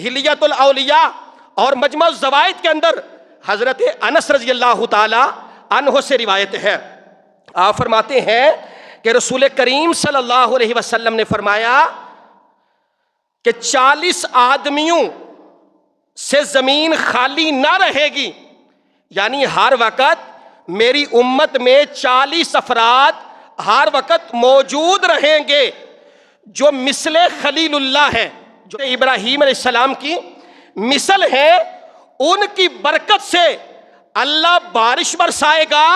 ہلیت الاولیاء اور مجمع الزوائد کے اندر حضرت انس رضی اللہ تعالی عنہ سے روایت ہے. آپ فرماتے ہیں کہ رسول کریم صلی اللہ علیہ وسلم نے فرمایا کہ 40 آدمیوں سے زمین خالی نہ رہے گی، یعنی ہر وقت میری امت میں 40 افراد ہر وقت موجود رہیں گے جو مثل خلیل اللہ ہے، جو ابراہیم علیہ السلام کی مثل ہے. ان کی برکت سے اللہ بارش برسائے گا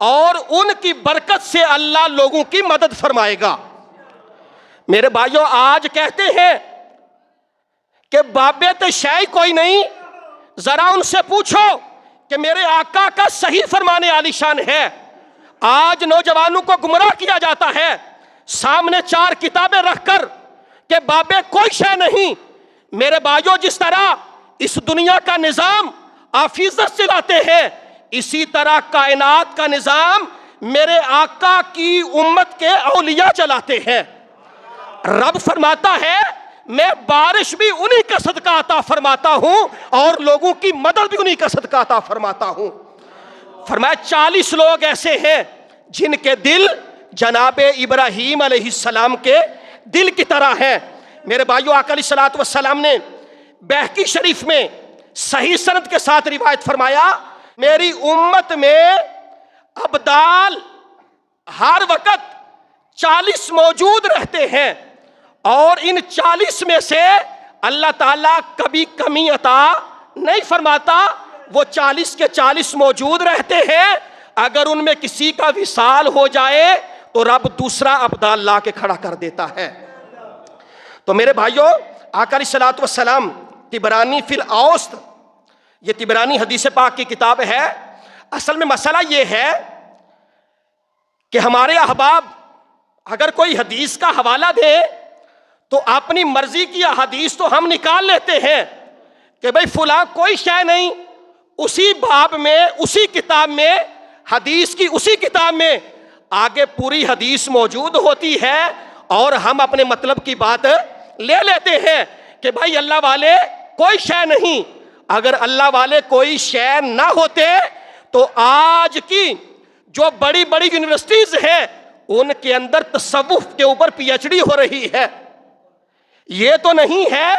اور ان کی برکت سے اللہ لوگوں کی مدد فرمائے گا. میرے بھائیوں، آج کہتے ہیں کہ بابے تو شے کوئی نہیں، ذرا ان سے پوچھو کہ میرے آقا کا صحیح فرمانے عالی شان ہے. آج نوجوانوں کو گمراہ کیا جاتا ہے سامنے 4 کتابیں رکھ کر کہ بابے کوئی شے نہیں. میرے بھائیوں، جس طرح اس دنیا کا نظام آفیزت چلاتے ہیں، اسی طرح کائنات کا نظام میرے آقا کی امت کے اولیاء چلاتے ہیں. رب فرماتا ہے میں بارش بھی انہی کا صدقہ عطا فرماتا ہوں اور لوگوں کی مدد بھی انہی کا صدقہ عطا فرماتا ہوں. فرمایا 40 لوگ ایسے ہیں جن کے دل جناب ابراہیم علیہ السلام کے دل کی طرح ہیں. میرے بھائیو، آقا علیہ الصلوۃ والسلام نے بہقی شریف میں صحیح سند کے ساتھ روایت فرمایا میری امت میں ابدال ہر وقت 40 موجود رہتے ہیں اور ان 40 میں سے اللہ تعالیٰ کبھی کمی عطا نہیں فرماتا. وہ 40 کے 40 موجود رہتے ہیں، اگر ان میں کسی کا وصال ہو جائے تو رب دوسرا ابدال لا کے کھڑا کر دیتا ہے. تو میرے بھائیوں، آقا علیہ الصلوۃ والسلام طبرانی فی الاوسط، یہ طبرانی حدیث پاک کی کتاب ہے. اصل میں مسئلہ یہ ہے کہ ہمارے احباب اگر کوئی حدیث کا حوالہ دے تو اپنی مرضی کی احادیث تو ہم نکال لیتے ہیں کہ بھئی فلاں کوئی شے نہیں، اسی باب میں، اسی کتاب میں، حدیث کی اسی کتاب میں آگے پوری حدیث موجود ہوتی ہے اور ہم اپنے مطلب کی بات لے لیتے ہیں کہ بھائی اللہ والے کوئی شے نہیں. اگر اللہ والے کوئی شے نہ ہوتے تو آج کی جو بڑی بڑی یونیورسٹیز ہیں ان کے اندر تصوف کے اوپر پی ایچ ڈی ہو رہی ہے. یہ تو نہیں ہے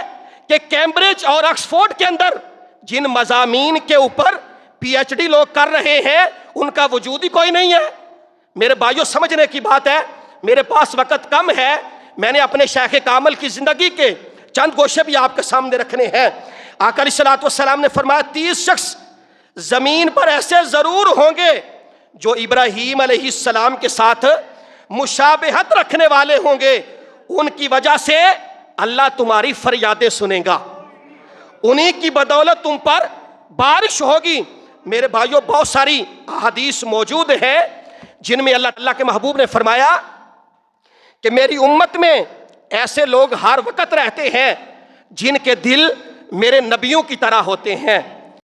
کہ کیمبرج اور آکسفورڈ کے اندر جن مضامین کے اوپر پی ایچ ڈی لوگ کر رہے ہیں ان کا وجود ہی کوئی نہیں ہے. میرے بھائیوں، سمجھنے کی بات ہے. میرے پاس وقت کم ہے، میں نے اپنے شیخ کامل کی زندگی کے چند گوشے بھی آپ کے سامنے رکھنے ہیں. آقا علیہ الصلوۃ والسلام نے فرمایا 30 شخص زمین پر ایسے ضرور ہوں گے جو ابراہیم علیہ السلام کے ساتھ مشابہت رکھنے والے ہوں گے. ان کی وجہ سے اللہ تمہاری فریادیں سنے گا، انہی کی بدولت تم پر بارش ہوگی. میرے بھائیوں، بہت ساری احادیث موجود ہیں جن میں اللہ کے محبوب نے فرمایا کہ میری امت میں ایسے لوگ ہر وقت رہتے ہیں جن کے دل میرے نبیوں کی طرح ہوتے ہیں.